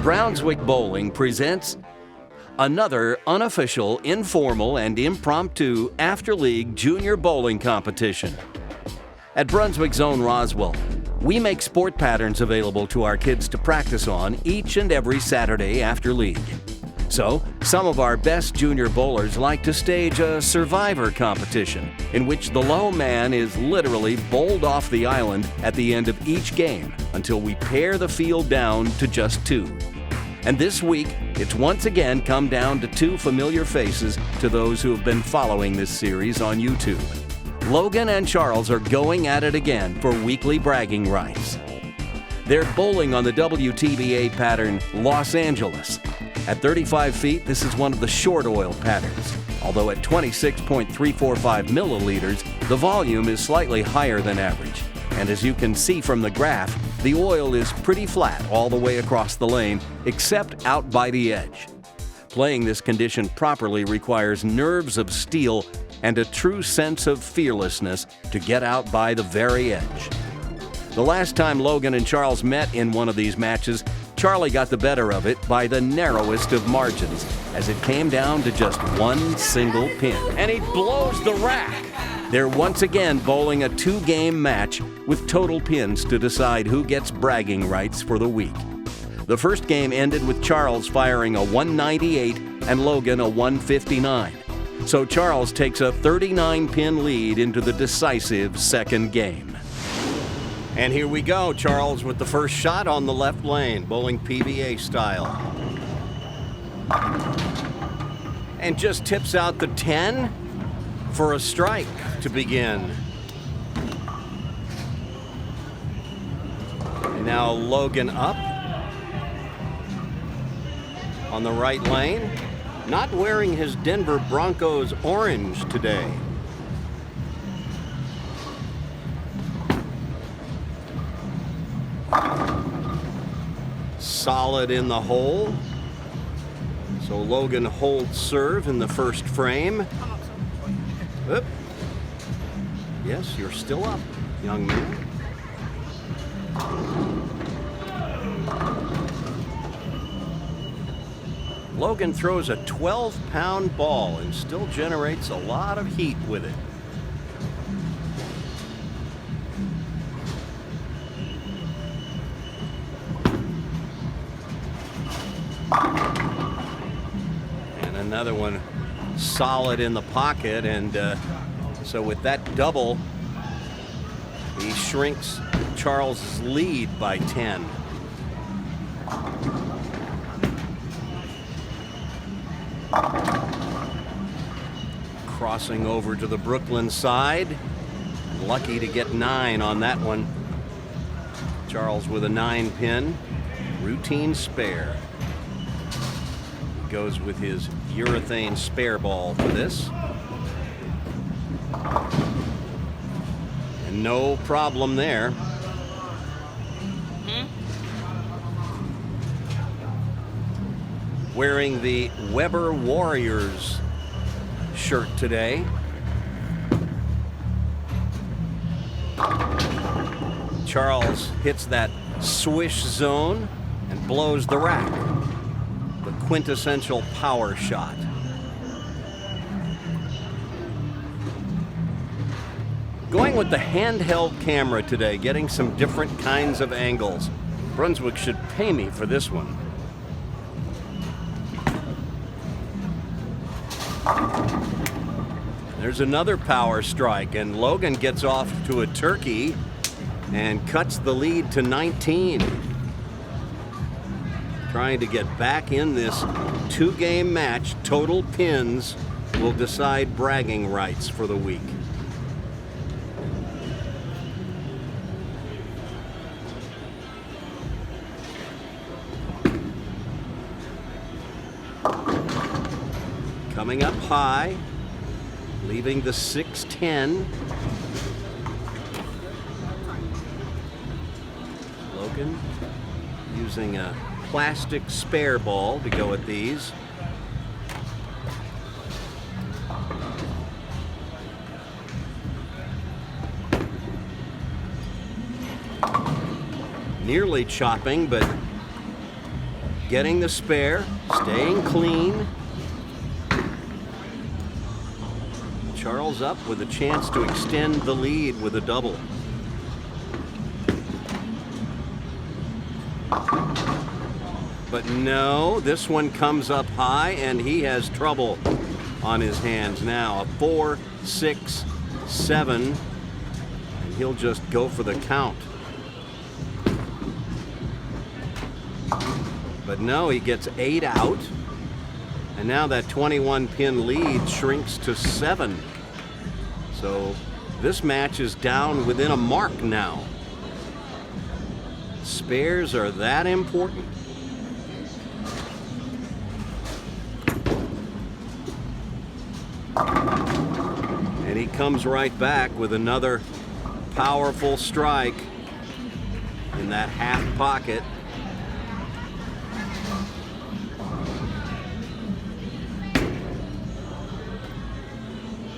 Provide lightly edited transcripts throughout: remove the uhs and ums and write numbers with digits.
Brownswick Bowling presents another unofficial, informal, and impromptu after-league junior bowling competition. At Brunswick Zone Roswell, we make sport patterns available to our kids to practice on each and every Saturday after league. So, some of our best junior bowlers like to stage a survivor competition in which the low man is literally bowled off the island at the end of each game until we pare the field down to just two. And this week, it's once again come down to two familiar faces to those who have been following this series on YouTube. Logan and Charles are going at it again for weekly bragging rights. They're bowling on the WTBA pattern Los Angeles. At 35 feet, this is one of the short oil patterns. Although at 26.345 milliliters, the volume is slightly higher than average. And as you can see from the graph, the oil is pretty flat all the way across the lane, except out by the edge. Playing this condition properly requires nerves of steel and a true sense of fearlessness to get out by the very edge. The last time Logan and Charles met in one of these matches, Charlie got the better of it by the narrowest of margins, as it came down to just one single pin. And he blows the rack! They're once again bowling a two-game match with total pins to decide who gets bragging rights for the week. The first game ended with Charles firing a 198 and Logan a 159. So Charles takes a 39-pin lead into the decisive second game. And here we go, Charles with the first shot on the left lane, bowling PBA style. And just tips out the 10 for a strike to begin. And now Logan up on the right lane, not wearing his Denver Broncos orange today. Solid in the hole. So Logan holds serve in the first frame. Oop. Yes, you're still up, young man. Logan throws a 12-pound ball and still generates a lot of heat with it. And another one solid in the pocket, and so with that double, he shrinks Charles' lead by 10. Crossing over to the Brooklyn side. Lucky to get 9 on that one. Charles with a 9-pin. Routine spare. Goes with his urethane spare ball for this. And no problem there. Wearing the Weber Warriors shirt today. Charles hits that swish zone and blows the rack. The quintessential power shot. Going with the handheld camera today, getting some different kinds of angles. Brunswick should pay me for this one. There's another power strike, and Logan gets off to a turkey and cuts the lead to 19. Trying to get back in this two-game match. Total pins will decide bragging rights for the week. Coming up high, leaving the 6-10. Logan using a plastic spare ball to go at these. Nearly chopping, but getting the spare, staying clean. Charles up with a chance to extend the lead with a double. But no, this one comes up high and he has trouble on his hands now. A 4, 6, 7, and he'll just go for the count. But no, he gets 8 out, and now that 21 pin lead shrinks to 7. So this match is down within a mark now. Spares are that important. And he comes right back with another powerful strike in that half pocket.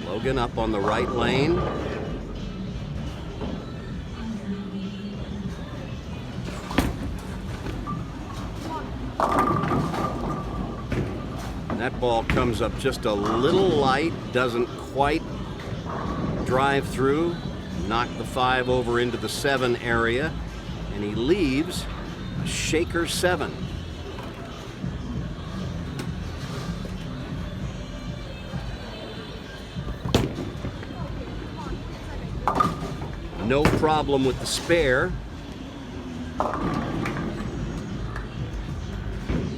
Logan up on the right lane. That ball comes up just a little light, doesn't quite drive through, knock the 5 over into the 7 area, and he leaves a shaker 7. No problem with the spare.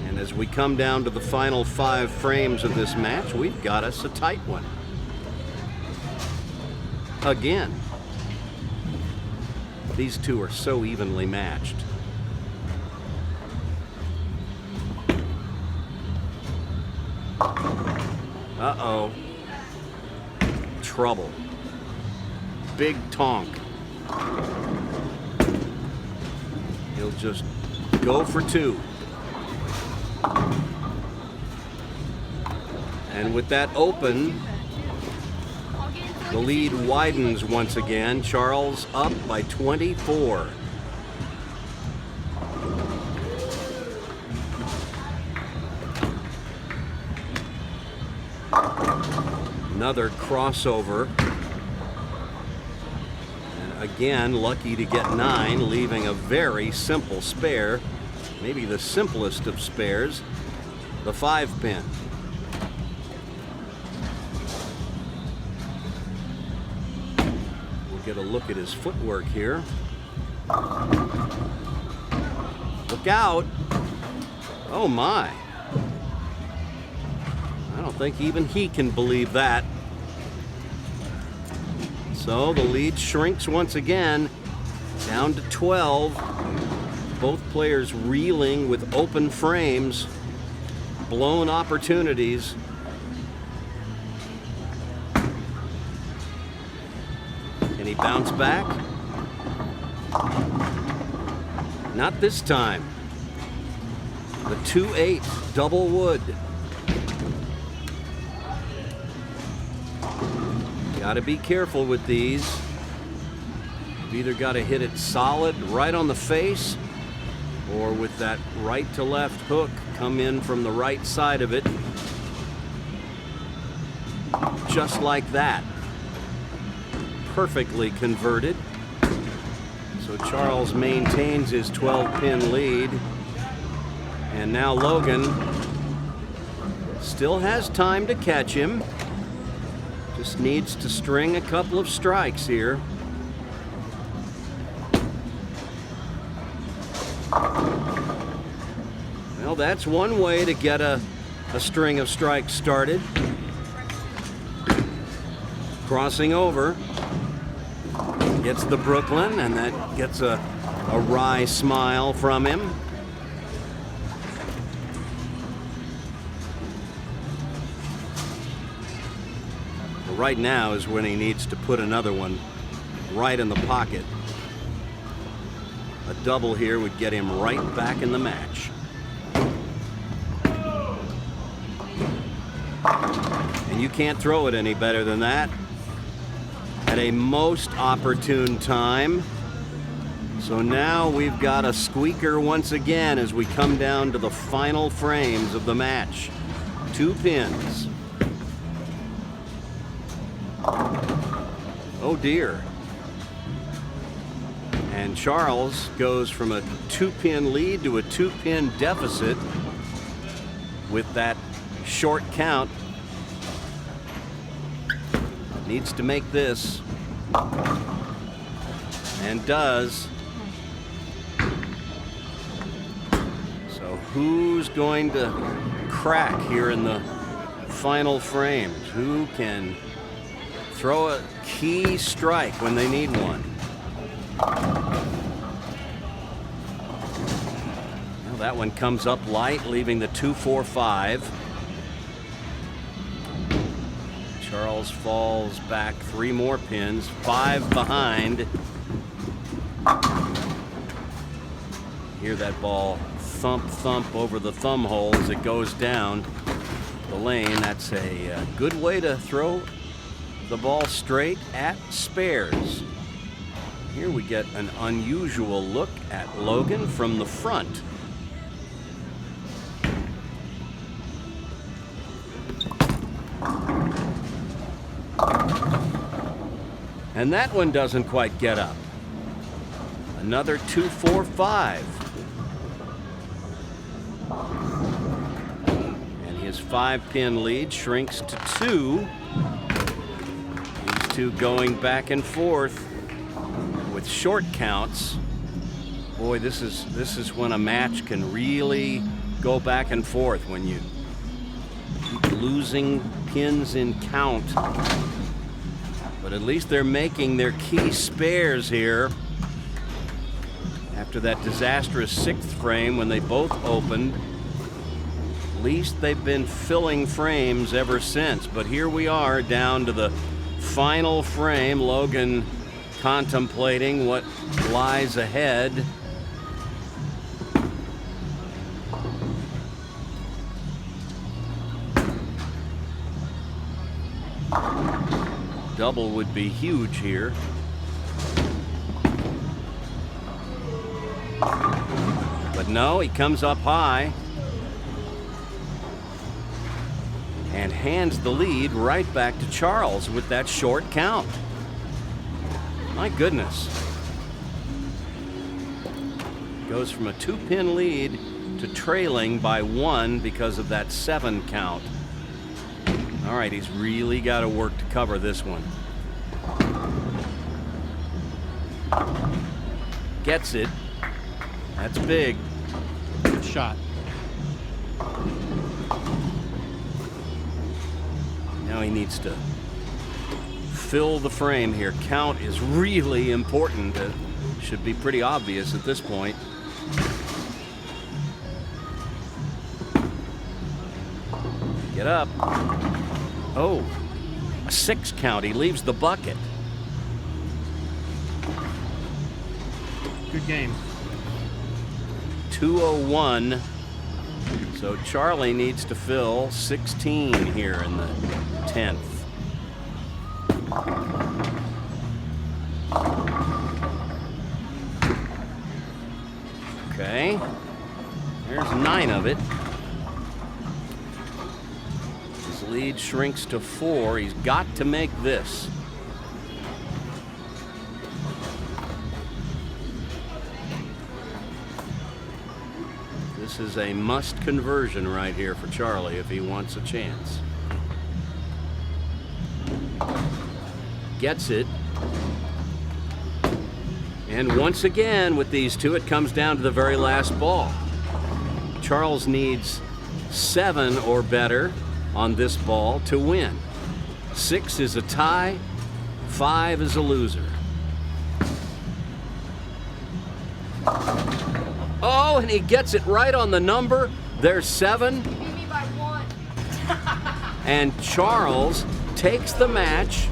And as we come down to the final 5 frames of this match, we've got us a tight one. Again. These two are so evenly matched. Uh-oh. Trouble. Big tonk. He'll just go for 2. And with that open, the lead widens once again. Charles up by 24. Another crossover. Again, lucky to get 9, leaving a very simple spare, maybe the simplest of spares, the 5 pin. We'll get a look at his footwork here. Look out! Oh my! I don't think even he can believe that. So the lead shrinks once again, down to 12. Both players reeling with open frames, blown opportunities. Can he bounce back? Not this time. The 2-8 double wood. Got to be careful with these. You've either got to hit it solid right on the face, or with that right to left hook, come in from the right side of it. Just like that. Perfectly converted. So Charles maintains his 12-pin lead. And now Logan still has time to catch him. Just needs to string a couple of strikes here. Well, that's one way to get a string of strikes started. Crossing over. Gets the Brooklyn, and that gets a wry smile from him. Right now is when he needs to put another one right in the pocket. A double here would get him right back in the match. And you can't throw it any better than that. At a most opportune time. So now we've got a squeaker once again as we come down to the final frames of the match. 2 pins. Oh dear. And Charles goes from a 2-pin lead to a 2-pin deficit with that short count. Needs to make this. And does. So who's going to crack here in the final frames? Who can throw a key strike when they need one? Well, that one comes up light, leaving the 2-4-5. Charles falls back 3 more pins, 5 behind. Hear that ball thump, thump over the thumb hole as it goes down the lane. That's a good way to throw the ball straight at spares. Here we get an unusual look at Logan from the front. And that one doesn't quite get up. Another 2-4-5. And his 5-pin lead shrinks to 2. These two going back and forth with short counts. Boy, this is when a match can really go back and forth, when you keep losing pins in count. But at least they're making their key spares here after that disastrous 6th frame when they both opened. At least they've been filling frames ever since. But here we are down to the final frame. Logan contemplating what lies ahead. Double would be huge here. But no, he comes up high and hands the lead right back to Charles with that short count. My goodness. Goes from a 2-pin lead to trailing by 1 because of that 7 count. All right, he's really got to work to cover this one. Gets it. That's big. Good shot. Now he needs to fill the frame here. Count is really important. It should be pretty obvious at this point. Get up. Oh, a 6 count. He leaves the bucket. Good game. 201. So Charlie needs to fill 16 here in the 10th. Okay. There's 9 of it. His lead shrinks to 4. He's got to make this. This is a must conversion right here for Charlie if he wants a chance. Gets it. And once again with these two, it comes down to the very last ball. Charles needs 7 or better on this ball to win. 6 is a tie, 5 is a loser. Oh, and he gets it right on the number. There's 7. Beat me by 1. And Charles takes the match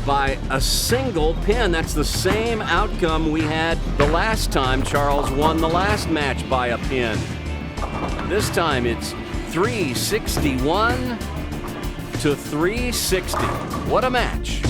by a single pin. That's the same outcome we had the last time Charles won the last match by a pin. This time it's 361 to 360. What a match.